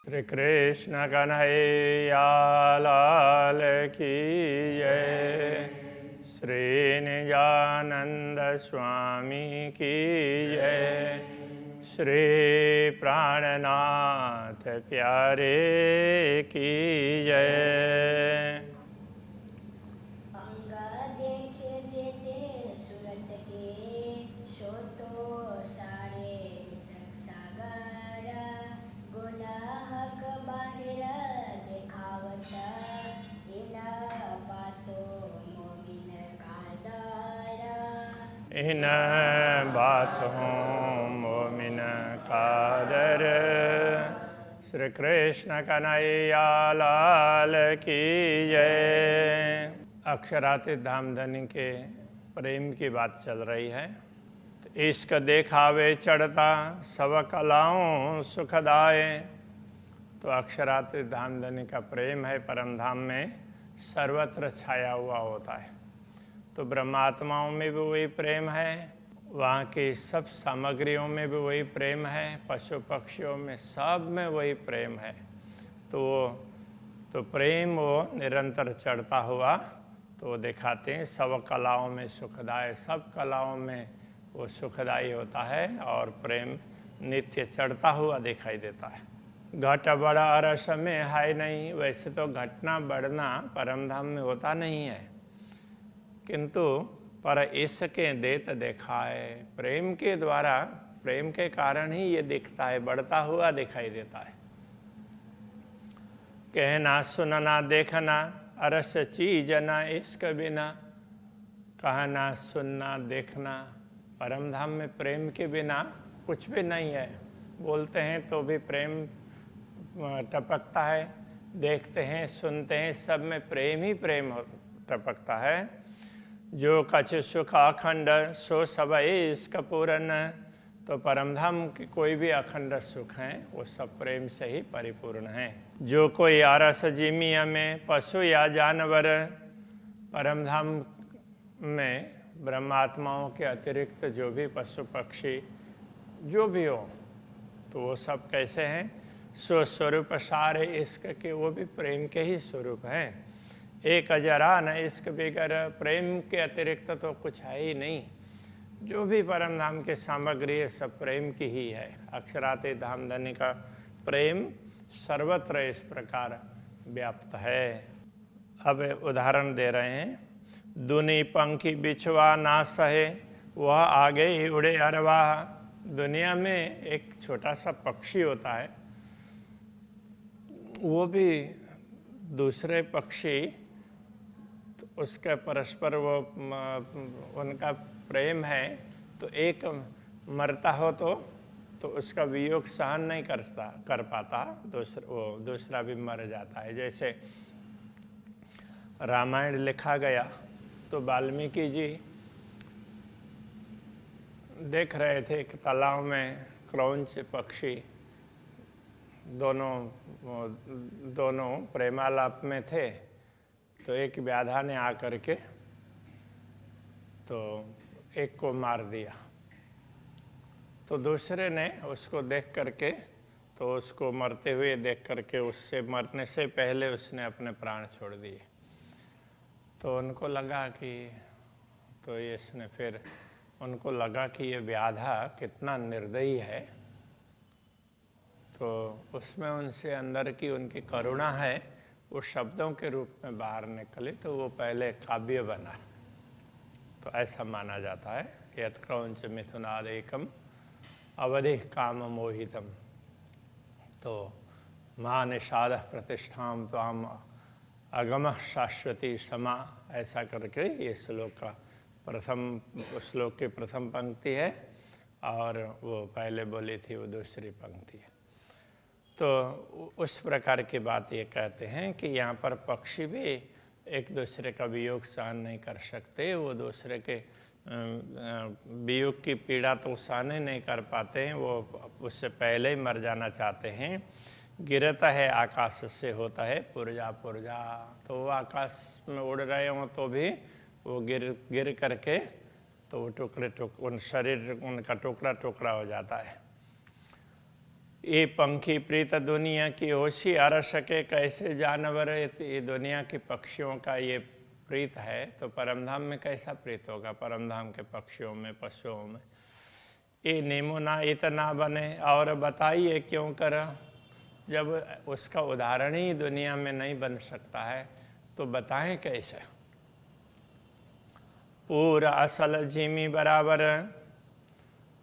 श्री कृष्ण कन्हैया लाल की जय। श्री निजानंद स्वामी की जय। श्री प्राणनाथ प्यारे की जय। इन बातों मोमिन कादर। श्री कृष्ण कन्हैया लाल की जय। अक्षरातीत धामधनी के प्रेम की बात चल रही है। तो इश्क देखावे चढ़ता सब कलाओं सुखदाए। तो अक्षरातीत धामधनी का प्रेम है परम धाम में सर्वत्र छाया हुआ होता है। तो ब्रह्मात्माओं में भी वही प्रेम है, वहाँ की सब सामग्रियों में भी वही प्रेम है, पशु पक्षियों में सब में वही प्रेम है। तो प्रेम वो निरंतर चढ़ता हुआ तो वो दिखाते हैं सब कलाओं में सुखदाय। सब कलाओं में वो सुखदायी होता है और प्रेम नित्य चढ़ता हुआ दिखाई देता है। घट बड़ा अरस में है नहीं। वैसे तो घटना बढ़ना परम धाम में होता नहीं है, किंतु पर इसके देत दिखाए। प्रेम के द्वारा, प्रेम के कारण ही ये दिखता है, बढ़ता हुआ दिखाई देता है। कहना सुनना देखना अरस चीज न इश्क बिना। कहना सुनना देखना परम धाम में प्रेम के बिना कुछ भी नहीं है। बोलते हैं तो भी प्रेम टपकता है, देखते हैं सुनते हैं सब में प्रेम ही प्रेम टपकता है। जो कछ सुख अखंड सो सब इसका पूरन। तो परमधाम की कोई भी अखंड सुख है वो सब प्रेम से ही परिपूर्ण है। जो कोई आरस जिमिया में पशु या जानवर। परमधाम में ब्रह्मात्माओं के अतिरिक्त जो भी पशु पक्षी जो भी हो तो वो सब कैसे हैं? सो स्वरूप सारे इश्क के, वो भी प्रेम के ही स्वरूप हैं। एक अजरा न इश्क बिगर। प्रेम के अतिरिक्त तो कुछ है ही नहीं। जो भी परम धाम के सामग्री है सब प्रेम की ही है। अक्षरातीत धामधनी का प्रेम सर्वत्र इस प्रकार व्याप्त है। अब उदाहरण दे रहे हैं। दुनी पंखी बिछवा ना सहे वह आगे ही उड़े अरवाह। दुनिया में एक छोटा सा पक्षी होता है, वो भी दूसरे पक्षी उसका परस्पर वो उनका प्रेम है। तो एक मरता हो तो उसका वियोग सहन नहीं कर पाता, दूसरा भी मर जाता है। जैसे रामायण लिखा गया तो वाल्मीकि जी देख रहे थे कि तालाब में क्रौंच पक्षी दोनों प्रेमालाप में थे। तो एक व्याधा ने आकर के तो एक को मार दिया। तो दूसरे ने उसको देख करके, तो उसको मरते हुए देख करके उससे मरने से पहले उसने अपने प्राण छोड़ दिए। तो उनको लगा कि उनको लगा कि ये व्याधा कितना निर्दयी है। तो उसमें उनसे अंदर की उनकी करुणा है वो शब्दों के रूप में बाहर निकले। तो वो पहले काव्य बना। तो ऐसा माना जाता है। यत् क्रौंच मिथुनादेकम अवधि काम मोहितम। तो मां निषाद प्रतिष्ठाम त्वाम अगम शाश्वती समा। ऐसा करके ये श्लोक का श्लोक की प्रथम पंक्ति है और वो पहले बोली थी वो दूसरी पंक्ति है। तो उस प्रकार की बात ये कहते हैं कि यहाँ पर पक्षी भी एक दूसरे का वियोग सहन नहीं कर सकते। वो दूसरे के वियोग की पीड़ा तो सहन नहीं कर पाते हैं, वो उससे पहले ही मर जाना चाहते हैं। गिरता है आकाश से होता है पुरजा पुरजा। तो वो आकाश में उड़ रहे हों तो भी वो गिर करके तो वो उन शरीर उनका टुकड़ा टुकड़ा हो जाता है। ये पंखी प्रीत दुनिया की होशी अरस के कैसे जानवर, ये दुनिया के पक्षियों का ये प्रीत है तो परमधाम में कैसा प्रीत होगा, परमधाम के पक्षियों में, पशुओं में। ये नेमुना इतना बने और बताइए क्यों कर, जब उसका उदाहरण ही दुनिया में नहीं बन सकता है तो बताएं कैसे। पूरा असल झिमी बराबर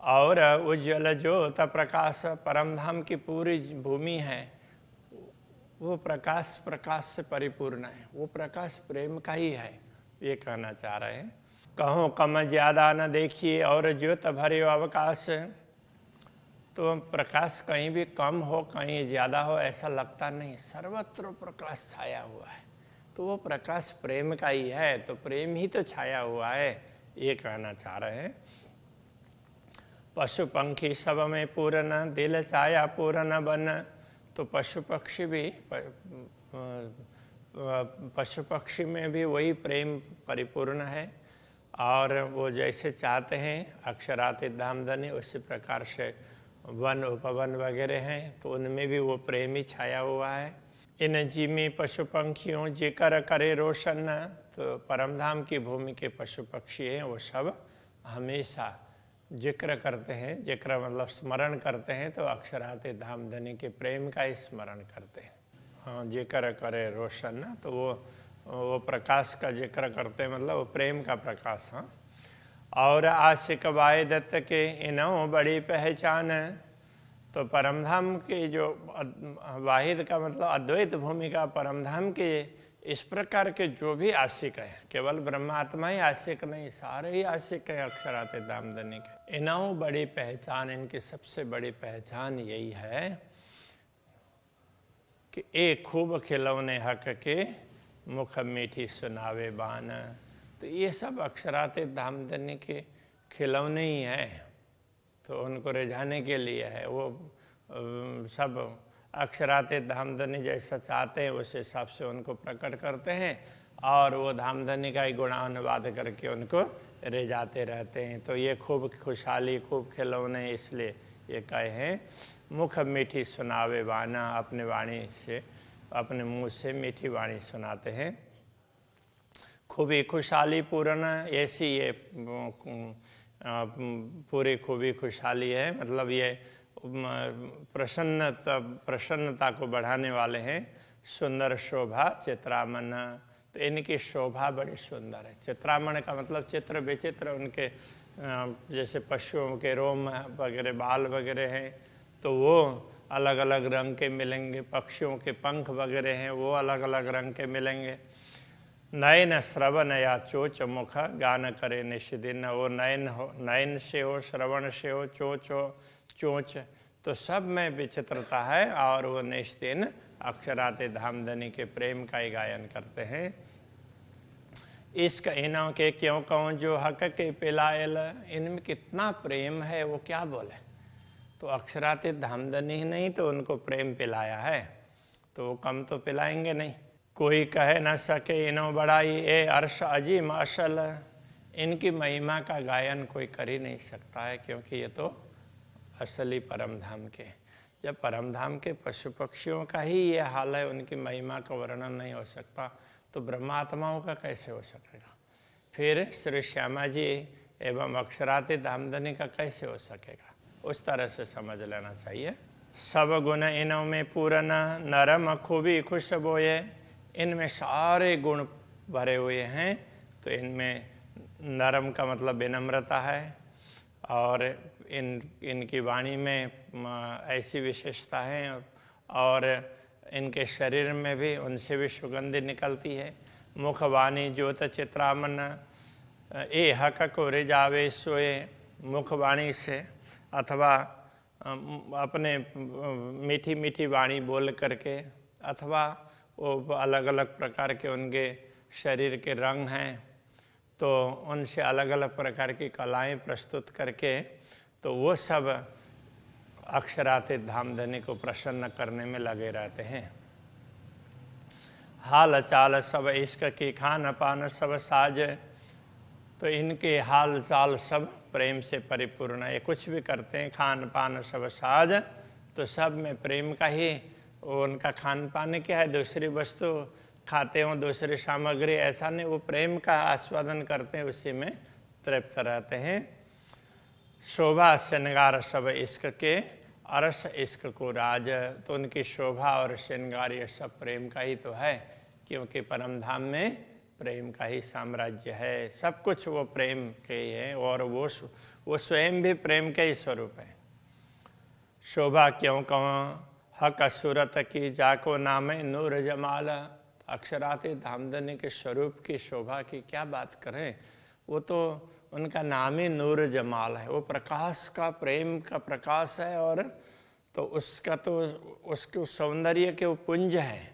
और उज्ज्वल ज्योत प्रकाश, परमधाम की पूरी भूमि है वो प्रकाश से परिपूर्ण है, वो प्रकाश प्रेम का ही है, ये कहना चाह रहे हैं। कहो कम ज्यादा न देखिए और ज्योत भरे अवकाश, तो प्रकाश कहीं भी कम हो कहीं ज़्यादा हो ऐसा लगता नहीं, सर्वत्र प्रकाश छाया हुआ है, तो वो प्रकाश प्रेम का ही है, तो प्रेम ही तो छाया हुआ है, ये कहना चाह रहे हैं। पशु पंखी सब में पूर्ण, दिल छाया पूर्ण बन, तो पशु पक्षी भी पशु पक्षी में भी वही प्रेम परिपूर्ण है और वो जैसे चाहते हैं अक्षरातीत धामधनी, उसी प्रकार से वन उपवन वगैरह हैं तो उनमें भी वो प्रेम ही छाया हुआ है। इन जिमी पशु पंखियों जिक्र करे रोशन, तो परमधाम की भूमि के पशु पक्षी हैं वो सब हमेशा जिक्र करते हैं, जिक्र मतलब स्मरण करते हैं, तो अक्षरातीत धामधनी के प्रेम का ही स्मरण करते हैं। हाँ, जिक्र करे रोशन, तो वो प्रकाश का जिक्र करते हैं, मतलब वो प्रेम का प्रकाश। हाँ, और आशिक वाहे दत्त के इनों बड़ी पहचान, तो परमधाम के जो वाहिद का मतलब अद्वैत भूमिका परमधाम के इस प्रकार के जो भी आशिक हैं, केवल ब्रह्मात्मा ही आशिक नहीं, सारे ही आशिक हैं अक्षरातीत धामधनी के। इनों बड़ी पहचान, इनकी सबसे बड़ी पहचान यही है कि एक खूब खिलौने हक के मुख मीठी सुनावे बान, तो ये सब अक्षरातीत धामधनी के खिलौने ही हैं, तो उनको रिझाने के लिए है। वो सब अक्षरातीत धामधनी जैसा चाहते हैं उस हिसाब से उनको प्रकट करते हैं और वो धामधनी का ही गुणानुवाद करके उनको रिझाते रहते हैं। तो ये खूब खुशहाली, खूब खिलौने, इसलिए ये कहे हैं मुख मीठी सुनावे बाना, अपने वाणी से, अपने मुँह से मीठी वाणी सुनाते हैं। खूबी खुशहाली पूर्ण, ऐसी ये पूरी खूबी खुशहाली है, मतलब ये प्रसन्नता को बढ़ाने वाले हैं। सुंदर शोभा चित्रामन, तो इनकी शोभा बड़ी सुंदर है। चित्रामन का मतलब चित्र विचित्र, उनके जैसे पशुओं के रोम वगैरह, बाल वगैरह हैं तो वो अलग अलग रंग के मिलेंगे, पक्षियों के पंख वगैरह हैं वो अलग अलग रंग के मिलेंगे। नयन श्रवण या चोच मुख गान करे निष्दिन, वो नयन से हो, श्रवण से हो, चोच हो, चोच, तो सब में विचित्रता है और वो निष्दिन अक्षरातीत धामधनी के प्रेम का ही गायन करते हैं। इश्क इनों के क्यों कहूँ जो हक के पिलायल, इनमें कितना प्रेम है वो क्या बोले, तो अक्षरातीत धामधनी ही नहीं तो उनको प्रेम पिलाया है, तो वो कम तो पिलाएंगे नहीं। कोई कह न सके इनो बड़ाई, ए अर्श अजीम असल, इनकी महिमा का गायन कोई कर ही नहीं सकता है, क्योंकि ये तो असली परमधाम के। जब परमधाम के पशु पक्षियों का ही ये हाल है, उनकी महिमा का वर्णन नहीं हो सकता, तो ब्रह्मात्माओं का कैसे हो सकेगा। फिर श्री श्यामा जी एवं अक्षरातीत धामधनी का कैसे हो सकेगा, उस तरह से समझ लेना चाहिए। सब गुण इनों में पूर्ण, नरम खूबी खुश बोए, इनमें सारे गुण भरे हुए हैं, तो इनमें नरम का मतलब विनम्रता है, और इनकी वाणी में ऐसी विशेषता है, और इनके शरीर में भी उनसे भी सुगंधि निकलती है। मुख वाणी ज्योत चित्रामन, ए हक को रिजावे सोए, मुख वाणी से अथवा अपने मीठी मीठी वाणी बोल करके, अथवा वो अलग अलग प्रकार के उनके शरीर के रंग हैं तो उनसे अलग अलग प्रकार की कलाएं प्रस्तुत करके, तो वो सब अक्षरातीत धामधनी को प्रसन्न करने में लगे रहते हैं। हाल चाल सब इश्क की, खान पान सब साज, तो इनके हाल चाल सब प्रेम से परिपूर्ण है। कुछ भी करते हैं, खान पान सब साज, तो सब में प्रेम का ही उनका खान पान क्या है, दूसरी वस्तु खाते हो, दूसरी सामग्री, ऐसा नहीं, वो प्रेम का आस्वादन करते हैं, उसी में तृप्त रहते हैं। शोभा श्रृंगार सब इश्क के, अरस इश्क को राज। तो उनकी शोभा और श्रृंगार ये सब प्रेम का ही तो है, क्योंकि परम धाम में प्रेम का ही साम्राज्य है, सब कुछ वो प्रेम के ही है, और वो स्वयं भी प्रेम के ही स्वरूप है। शोभा क्यों कहूँ हक सूरत की, जाको नाम नूर जमाल। अक्षराते धामधनी के स्वरूप की शोभा की क्या बात करें, वो तो उनका नाम ही नूर जमाल है, वो प्रकाश का, प्रेम का प्रकाश है, और तो उसका तो उसके सौंदर्य के वो पुंज है।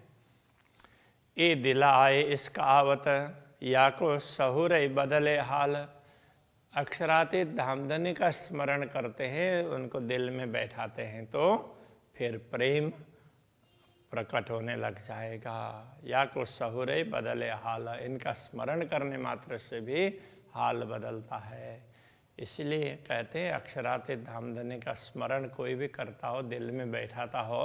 ए दिला आए इसका आवत, या को सहुर बदले हाल। अक्षराते धामधनी का स्मरण करते हैं, उनको दिल में बैठाते हैं, तो फिर प्रेम प्रकट होने लग जाएगा। या को सहुरे बदले हाल, इनका स्मरण करने मात्र से भी हाल बदलता है। इसलिए कहते हैं अक्षराते धामधनी का स्मरण कोई भी करता हो, दिल में बैठाता हो,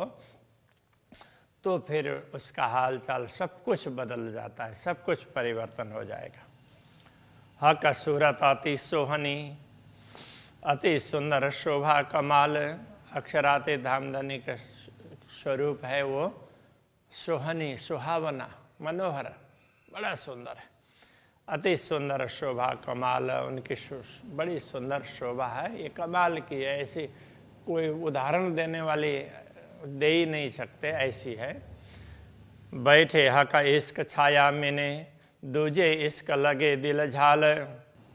तो फिर उसका हाल चाल सब कुछ बदल जाता है, सब कुछ परिवर्तन हो जाएगा। हक सूरत अति सोहनी, अति सुंदर शोभा कमाल। अक्षराते धामधनी का स्वरूप है वो सोहनी, सुहावना, मनोहर, बड़ा सुंदर है। अति सुंदर शोभा कमाल, उनकी बड़ी सुंदर शोभा है, ये कमाल की है, ऐसी कोई उदाहरण देने वाली दे ही नहीं सकते, ऐसी है। बैठे हक इश्क छाया मैंने, दूजे इश्क लगे दिल झाल।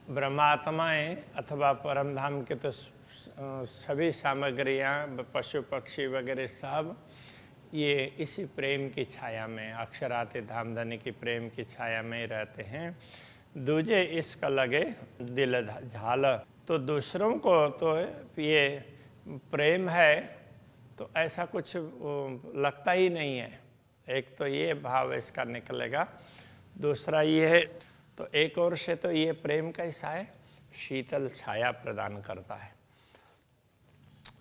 ब्रह्मात्माएं अथवा परमधाम के तो सभी सामग्रियां, पशु पक्षी वगैरह सब ये इसी प्रेम की छाया में, अक्षराते धामधनी की प्रेम की छाया में रहते हैं। दूजे इश्क लगे दिल झाल, तो दूसरों को तो ये प्रेम है तो ऐसा कुछ लगता ही नहीं है। एक तो ये भाव इसका निकलेगा, दूसरा ये है, तो एक और से तो ये प्रेम कैसा है, शीतल छाया प्रदान करता है।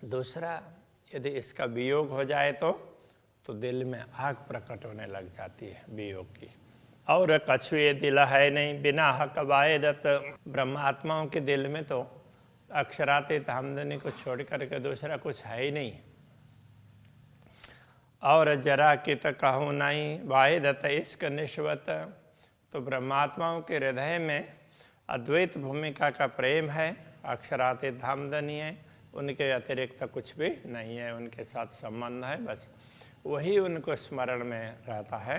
दूसरा, यदि इसका वियोग हो जाए तो दिल में आग प्रकट होने लग जाती है वियोग की। और कछु ये दिल है नहीं बिना हक वायदत। ब्रह्मात्माओं के दिल में तो अक्षराते धामधनी को छोड़ करके दूसरा कुछ है ही नहीं। और जरा कित कहूँ नहीं वाहिदत इश्क निश्वत। तो ब्रह्मात्माओं के हृदय में अद्वैत भूमिका का प्रेम है, अक्षराते धामधनी है, उनके अतिरिक्त कुछ भी नहीं है, उनके साथ संबंध है, बस वही उनको स्मरण में रहता है।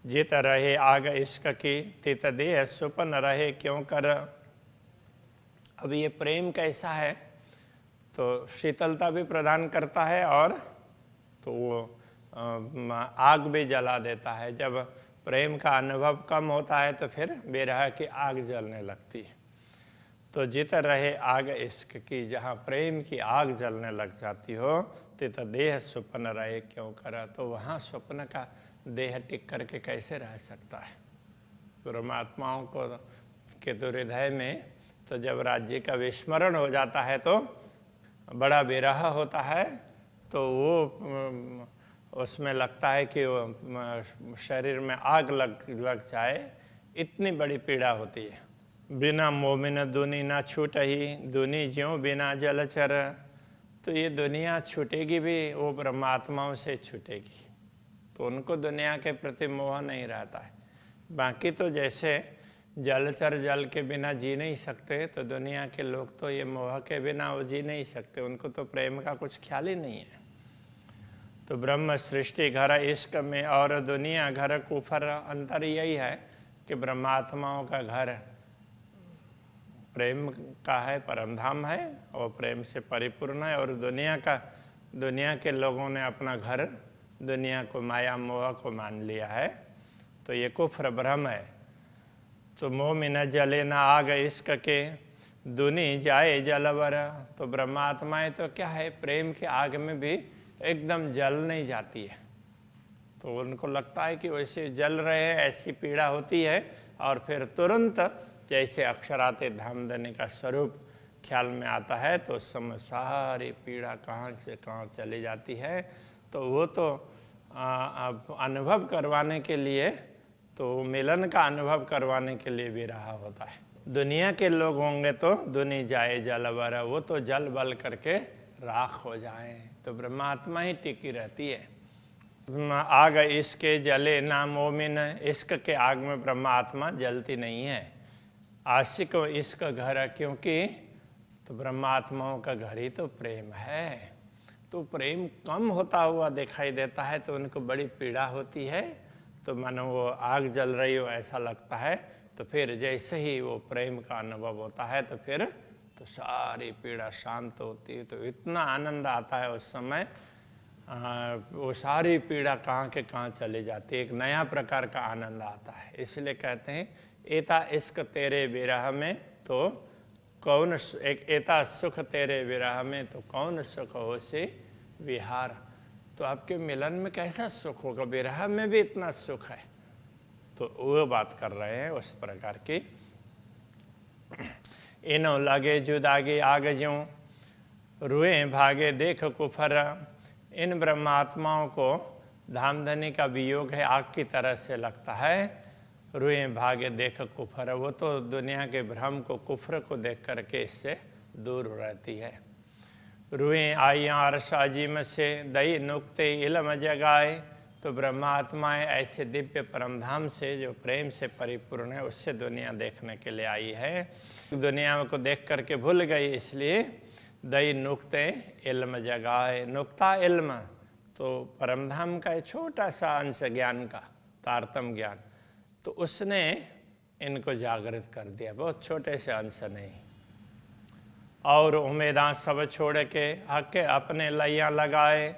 जित रहे आग इश्क की, तित देह सुपन रहे क्यों कर। अब ये प्रेम कैसा है, तो शीतलता भी प्रदान करता है और तो वो आग भी जला देता है। जब प्रेम का अनुभव कम होता है तो फिर बेरह की आग जलने लगती है। तो जित रहे आग इश्क की, जहाँ प्रेम की आग जलने लग जाती हो, तित देह सुपन रहे क्यों कर। तो वहाँ स्वप्न का देह टिक करके कैसे रह सकता है। परमात्माओं को के तो हृदय में तो जब राज्य का विस्मरण हो जाता है तो बड़ा विरह होता है, तो वो उसमें लगता है कि वो शरीर में आग लग जाए, इतनी बड़ी पीड़ा होती है। बिना मोमिन दुनी ना छूट ही, दुनी ज्यों बिना जलचर। तो ये दुनिया छूटेगी भी, वो परमात्माओं से छूटेगी, तो उनको दुनिया के प्रति मोह नहीं रहता है। बाकी तो जैसे जलचर जल के बिना जी नहीं सकते, तो दुनिया के लोग तो ये मोह के बिना वो जी नहीं सकते, उनको तो प्रेम का कुछ ख्याल ही नहीं है। तो ब्रह्म सृष्टि घर इश्क में और दुनिया घर कुफर। अंतर यही है कि ब्रह्मात्माओं का घर प्रेम का है, परमधाम है और प्रेम से परिपूर्ण है, और दुनिया के लोगों ने अपना घर दुनिया को, माया मोह को मान लिया है, तो ये कुफ्र भ्रम है। तो मोह में न जले न आग इश्क के, दुनी जाए जलवर। तो ब्रह्मात्माएं तो क्या है, प्रेम के आग में भी एकदम जल नहीं जाती है, तो उनको लगता है कि वैसे जल रहे हैं, ऐसी पीड़ा होती है, और फिर तुरंत जैसे अक्षराते धामधनी का स्वरूप ख्याल में आता है तो उस समय सारी पीड़ा कहाँ से कहाँ चली जाती है। तो वो तो अनुभव करवाने के लिए, तो मिलन का अनुभव करवाने के लिए भी रहा होता है। दुनिया के लोग होंगे तो दुनि जाए जल बर, वो तो जल बल करके राख हो जाए, तो ब्रह्मात्मा ही टिकी रहती है। आग इश्क जले ना मोमिन, इश्क के आग में ब्रह्मात्मा जलती नहीं है। आशिक इश्क घर, क्योंकि तो ब्रह्मात्माओं का घर ही तो प्रेम है। तो प्रेम कम होता हुआ दिखाई देता है तो उनको बड़ी पीड़ा होती है, तो मानो वो आग जल रही हो ऐसा लगता है। तो फिर जैसे ही वो प्रेम का अनुभव होता है तो फिर तो सारी पीड़ा शांत होती है, तो इतना आनंद आता है उस समय, वो सारी पीड़ा कहाँ के कहाँ चली जाती है, एक नया प्रकार का आनंद आता है। इसलिए कहते हैं एता इश्क तेरे विरह में तो कौन, एक एता सुख तेरे विरह में तो कौन सुख हो से विहार। तो आपके मिलन में कैसा सुख होगा, विरह में भी इतना सुख है। तो वो बात कर रहे हैं उस प्रकार की। इनो लगे जुदागे आग ज्यों, रुए भागे देख कुफर। इन ब्रह्मात्माओं को धामधनी का वियोग है आग की तरह से लगता है। रुए भागे देख कुफर, वो तो दुनिया के भ्रम को, कुफर को देख करके इससे दूर रहती है। रुए आइयाँ अरश अजीम से दई नुक्ते इल्म जगाए। तो ब्रह्मात्माएँ ऐसे दिव्य परमधाम से जो प्रेम से परिपूर्ण है उससे दुनिया देखने के लिए आई है। दुनिया को देख करके भूल गई, इसलिए दई नुक्ते इल्म जगाए। नुक्ता इल्म तो परमधाम का छोटा सा अंश ज्ञान का, तारतम ज्ञान, तो उसने इनको जागृत कर दिया, बहुत छोटे से अंश नहीं। और उम्मीदां सब छोड़ के हक के अपने लैया लगाए।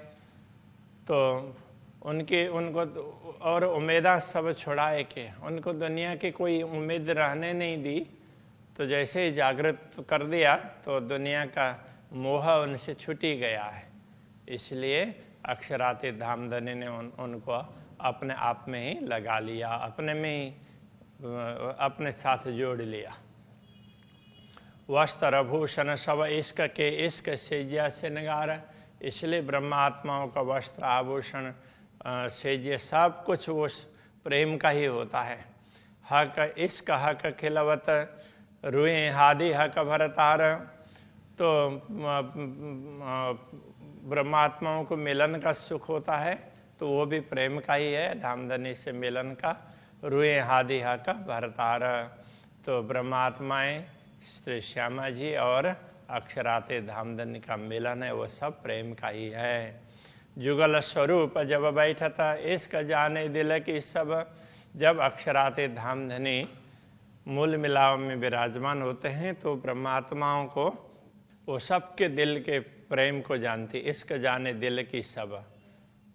तो उनको और उम्मीदां सब छुड़ाए के, उनको दुनिया की कोई उम्मीद रहने नहीं दी। तो जैसे ही जागृत कर दिया तो दुनिया का मोह उनसे छूटी गया है। इसलिए अक्षरातीत धामधनी ने उनको अपने आप में ही लगा लिया, अपने में ही अपने साथ जोड़ लिया। वस्त्र भूषण सब इश्क के, इश्क सेज्या से नगार। इसलिए ब्रह्मात्माओं का वस्त्र आभूषण सेज्य सब कुछ उस प्रेम का ही होता है। हक इश्क हक खिलवत, रुए हादि हक भरतार। तो ब्रह्मात्माओं को मिलन का सुख होता है तो वो भी प्रेम का ही है, धामधनी से मिलन का। रुए हादि हक भरतार, तो ब्रह्मात्माएँ श्री श्यामा जी और अक्षराते धामधनी का मिलन है, वो सब प्रेम का ही है। जुगल स्वरूप जब बैठता इश्क जाने दिल की सब। जब अक्षराते धामधनी मूल मिलाव में विराजमान होते हैं तो ब्रह्मात्माओं को वो सबके दिल के प्रेम को जानती, इश्क जाने दिल की सब।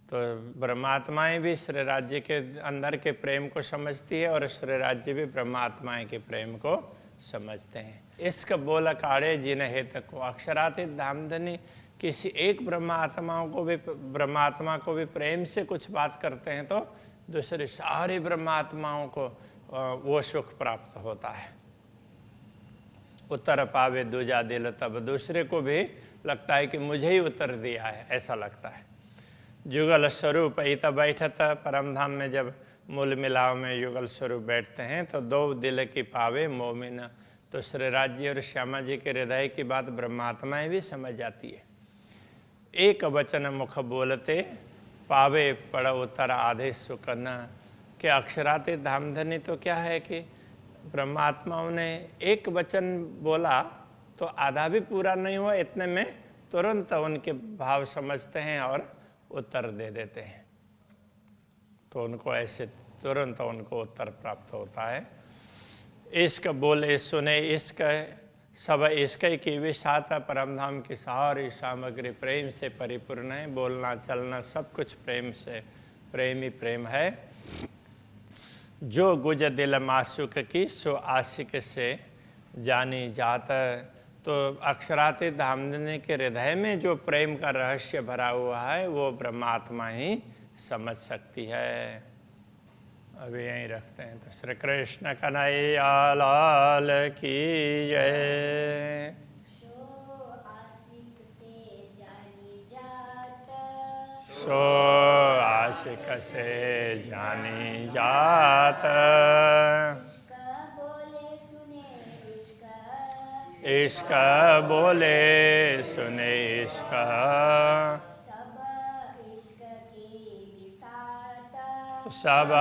तो ब्रह्मात्माएं भी श्री राज्य के अंदर के प्रेम को समझती है और श्री राज्य भी ब्रह्मात्माएं के प्रेम को समझते हैं। इश्क बोल काढ़े जिन हेत को। अक्षरातीत धामधनी किसी एक ब्रह्मात्मा को भी प्रेम से कुछ बात करते हैं तो दूसरे सारे ब्रह्मात्माओं को वो सुख प्राप्त होता है। उत्तर पावे दूजा दिल, तब दूसरे को भी लगता है कि मुझे ही उत्तर दिया है, ऐसा लगता है। युगल स्वरूप इत बैठत, परमधाम में जब मूल मिलाव में युगल स्वरूप बैठते हैं तो दो दिल की पावे मोमिन। तो श्री राज्य और श्यामा जी के हृदय की बात ब्रह्मात्माएं भी समझ जाती है। एक वचन मुख बोलते पावे पड़ उत्तर आधे सुकन। के अक्षरातीत धामधनी तो क्या है कि ब्रह्मात्माओं ने एक वचन बोला तो आधा भी पूरा नहीं हुआ, इतने में तुरंत उनके भाव समझते हैं और उत्तर दे देते हैं। तो उनको ऐसे तुरंत उनको उत्तर प्राप्त होता है। इश्क बोले सुने इश्क सब इश्क की विशाता। परमधाम की सारी सामग्री प्रेम से परिपूर्ण है, बोलना चलना सब कुछ प्रेम से, प्रेम ही प्रेम है। जो गुज दिल मासुक की सो आशिक से जानी जात। तो अक्षरातीत धामधनी के हृदय में जो प्रेम का रहस्य भरा हुआ है वो ब्रह्मात्मा ही समझ सकती है। अभी यहीं रखते हैं। तो श्री कृष्ण कन्हैया लाल की जय। सो आशिक से जानी जात। इश्क बोले सुने इश्क, सब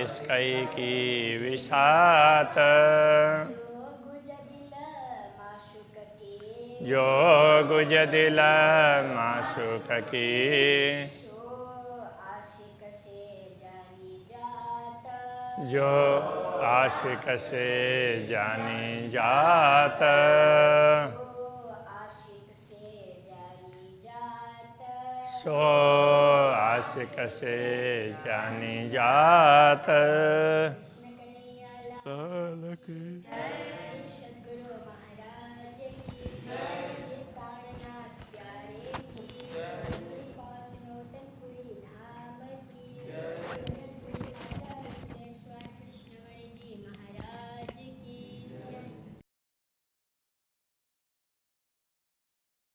इश्क की विसात। जो गुज दिल माशूक की, जो आशिक से जानी जात। सो आशिक से जानी जात।